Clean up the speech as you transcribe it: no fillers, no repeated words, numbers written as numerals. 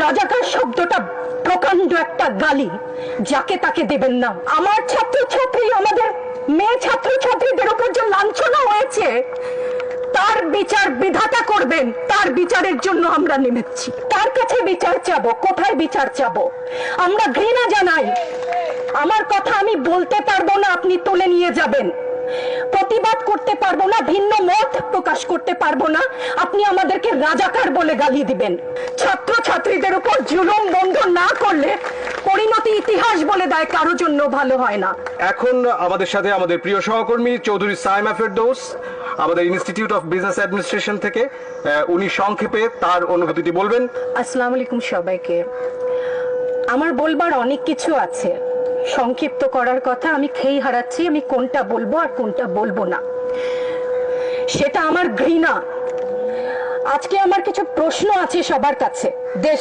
রাজাকার শব্দটা প্রকাণ্ড একটা গালি, যাকে তাকে দেবেন না। আমার ছাত্রছাত্রী, আমাদের মেয়ে ছাত্রছাত্রীদের উপর যে লাঞ্ছনা হয়েছে, তার বিচার বিধাতা করবেন। তার বিচারের জন্য আমরা নেমেছি। তার কাছে বিচার চাবো। কোথায় বিচার চাবো? আমরা ঘৃণা জানাই। আমার কথা আমি বলতে পারবো না, আপনি তুলে নিয়ে যাবেন। প্রতিবাদ করতে পারবো না, ভিন্ন মত প্রকাশ করতে পারবো না, আপনি আমাদেরকে রাজাকার বলে গালি দিবেন। ছাত্র ছাত্রীদের উপর জুলুম বন্ধ না করলে পরিণতি ইতিহাস বলে দেয় কারো জন্য ভালো হয় না। এখন আমাদের সাথে আমাদের প্রিয় সহকর্মী চৌধুরী সাইমা ফেরদৌস, আমাদের ইনস্টিটিউট অফ বিজনেস অ্যাডমিনিস্ট্রেশন থেকে, উনি সংক্ষেপে তার অনুভূতিটি বলবেন। আসসালামু আলাইকুম সবাইকে। আমার বলবার অনেক কিছু আছে, সংক্ষিপ্ত করার কথা আমি খেই হারাচ্ছি, আমি কোনটা বলবো আর কোনটা বলবো না, সেটা আমার ঘৃণা। আজকে আমার কিছু প্রশ্ন আছে সবার কাছে। দেশ